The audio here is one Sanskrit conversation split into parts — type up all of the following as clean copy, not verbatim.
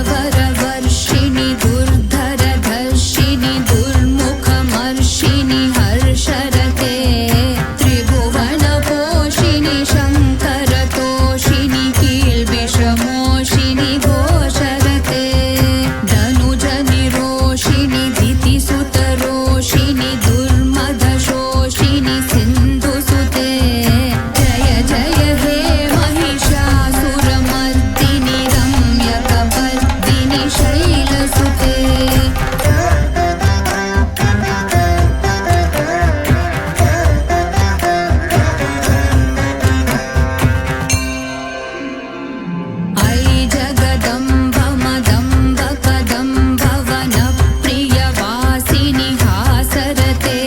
वरवर्षिणि दुर्धरधर्षिणि दुर्मुखमर्षिणि हर्षरते त्रिभुवनपोषिणि शङ्करतोषिणि कील्बिषमोषिणि घोषरते धनुजनिरोषिणि दितिसुतरोषिणि दुर्मदशोषिणि सिन्धुसुते जय जय हे महिषासुरमर्दिनि रम्यकपर्दिनि शैलसुते ऐ जगदम्ब मदम्ब कदम्ब वनप्रियवासिनि हासरते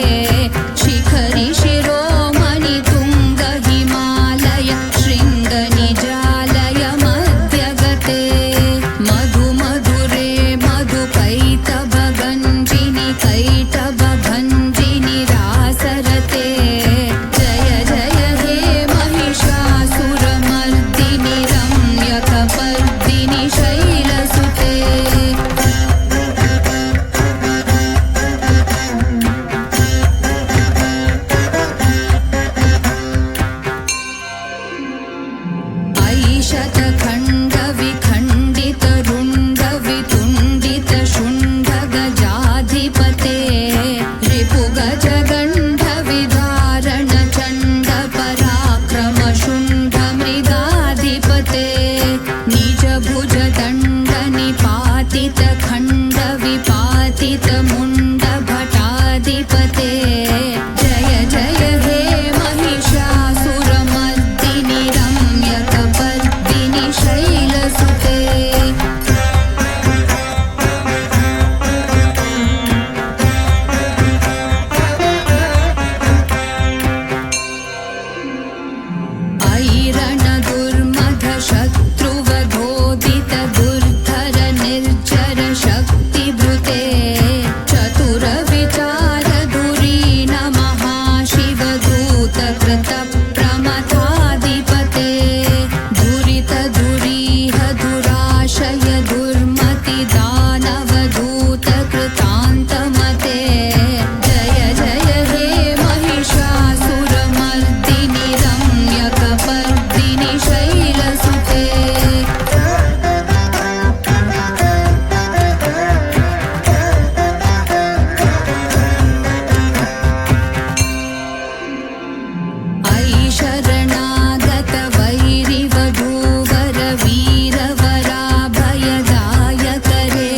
शिखरि शिरोमणि तुङ्ग हिमालय शृङ्गनिजालय मध्यगते मधु मधुरे मधुकैटभगञ्जिनि कैटभभञ्जिनि रासरते जय जय हे महिषासुरमर्दिनि रम्यकपर्दिनि शैलसुते ऐ शतखण्डविखण्डितरुण्डवितुण्डितशुण्डगजाधिपते रिपुगजगण्डविधारणचण्डपराक्रमशुण्डमृगाधिपते निजभुजदण्डनिपातितखण्डविपातितमुण्डभटाधिपते जय जय हे महिषासुरमर्दिनि रम्यकपर्दिनि शैलसुते ऐरणदुर्मधशत्रुवधोदित दुर्धर निर्जर शक्तिभृते चतुरविचारधुरीन महाशिवदूतकृत प्रमथाधिपते दुरितधुरीह दुराशय दुर्मति दानवदूतकृतान्तमते जय जय हे महिषासुरमर्दिनि रम्यकपर्दिनि शैलसुते ऐ शरणागत वैरिवधूवर वीरवराभयदायकरे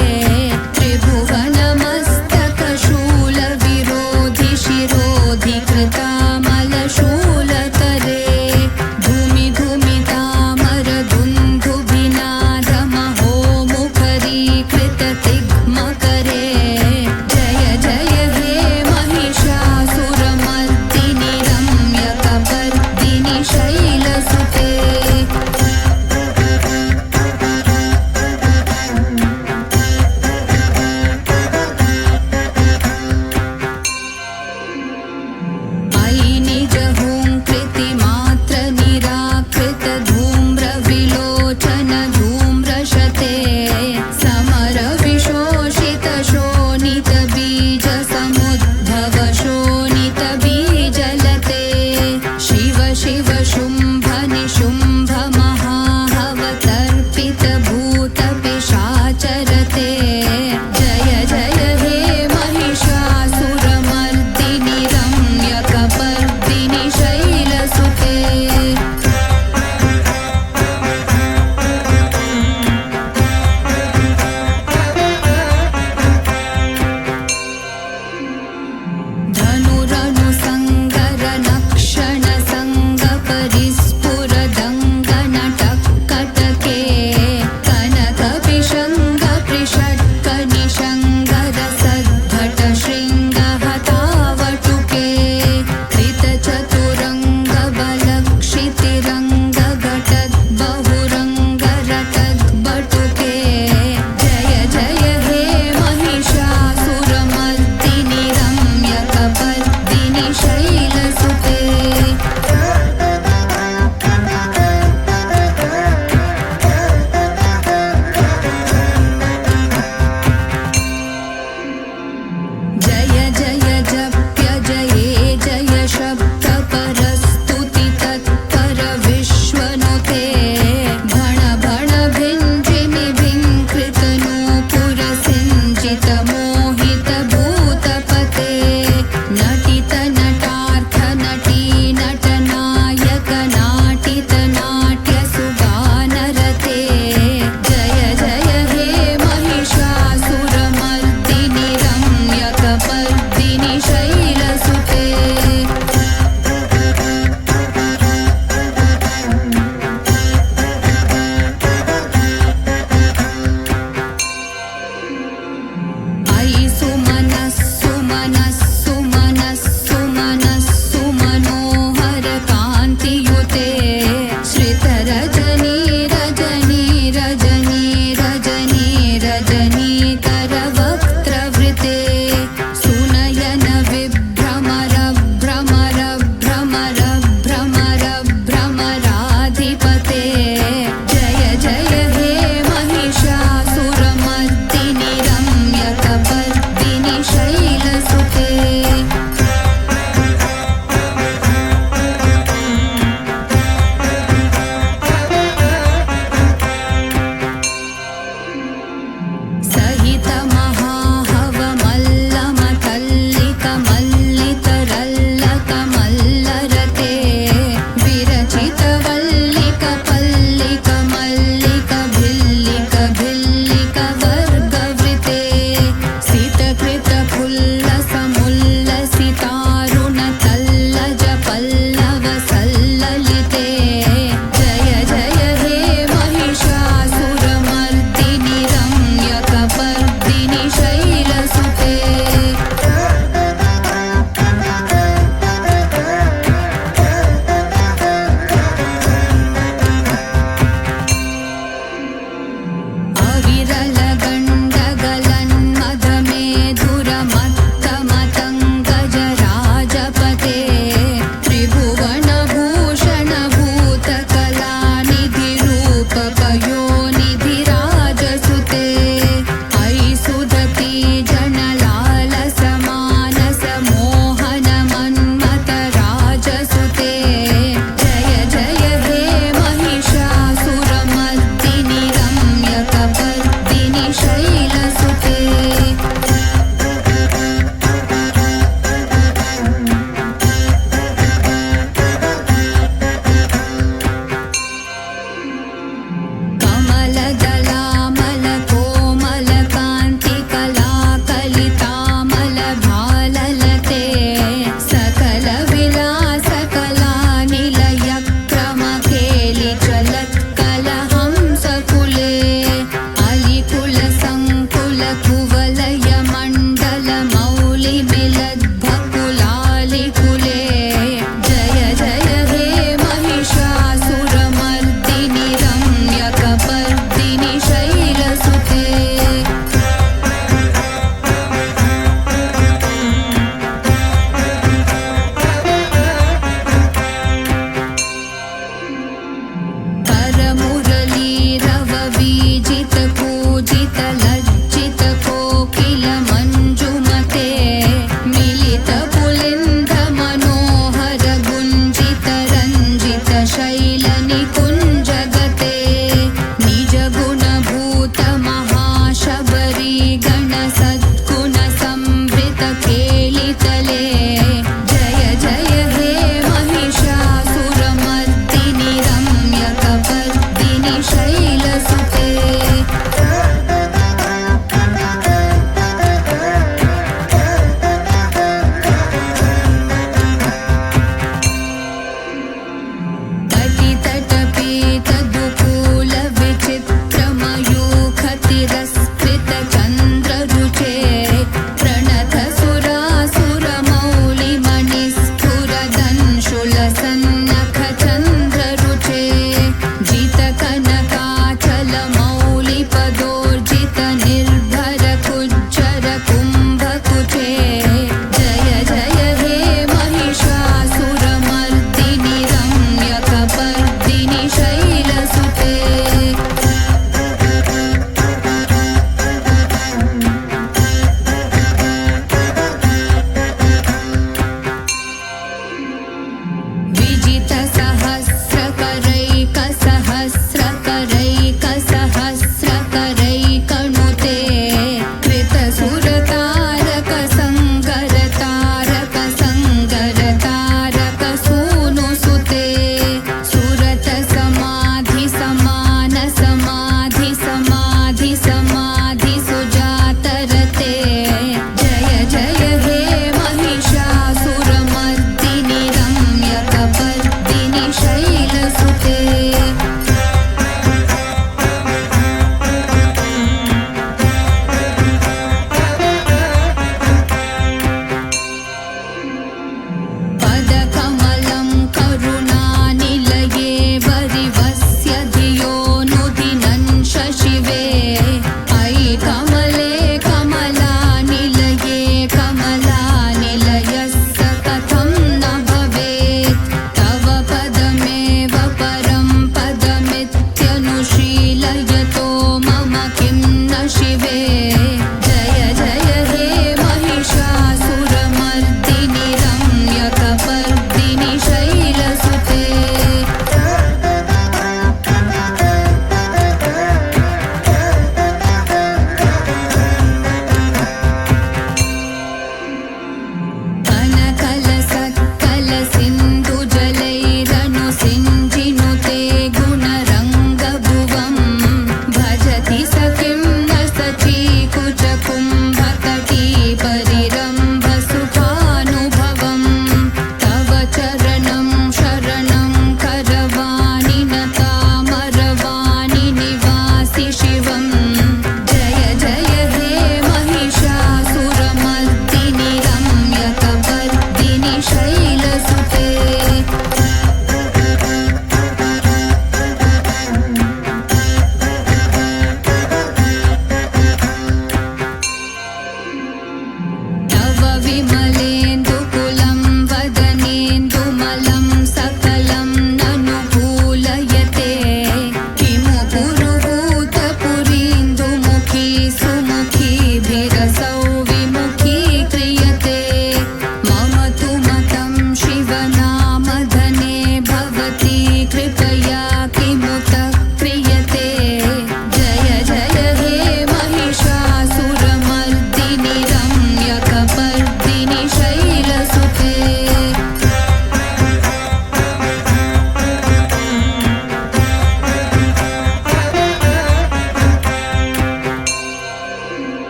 त्रिभुवनमस्तकशूलविरोधि शिरोधि कृतामलशूलकरे धूमि धूमितामर दुन्दुभिनादमहोमुखरीकृततिग्मकरे जय जय हे महिषासुरमर्दिनि रम्यकपर्दिनि शैलसुते ऐ निजहुङ्कृतिमात्र निराकृत धूम्रविलोचन धूम्रशते समरविशोषित शोणित बीज समुद्भव शोणित बीजलते शिव शिव शुम्भ निशुम्भ महाहवतर्पित भूत पिशाचरते जय जय हे महिषासुरमर्दिनि रम्यकपर्दिनि शैलसुते धनुरनुसङ्गर नक्षण सङ्ग परिस्फुरदङ्गनटक्कटके कनकविशङ्ग कृषट्क निशङ्गर सद्भट शृङ्गहतावटुके कृतचतुरङ्ग बलक्षितिरङ्ग घटद्बहुरङ्ग रटद्बटुके जय जय हे महिषासुरमर्दिनि रम्यकपर्दिनि शैलसुते सुरलगण्डगलन्मदमेधुरमत्तमतङ्गजराजपते त्रिभुवनभूषणभूतकलानिधिरूपपयोनिधिराजसुते अयि सुदती जनलालसमानसमोहनमन्मथराजसुते जय जय हे महिषासुरमर्दिनि रम्यकपर्दिनि शैलसुते कमलदलामलकोमलकान्तिकलाकलितामलभाललते सकलविलासकलानिलयक्रमकेलिचलत्कलहंसकुले अलिकुलसङ्कुलकुवलयमण्डलमौलिमिलद्भकुलालिकुले जय जय हे महिषासुरमर्दिनि रम्यकपर्दिनि शैलसुते करमुरलीरववीजितपूजितलज्जितकोकिलमञ्जुमते मिलितपुलिन्दमनोहरगुञ्जितरञ्जितशैलनिकुञ्जगते निजगुणभूतमहाशबरी गणसद्गुणसंवृतकेलितले जय जय हे महिषासुरमर्दिनि रम्यकपर्दिनि शैलसुते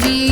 ईश्वरी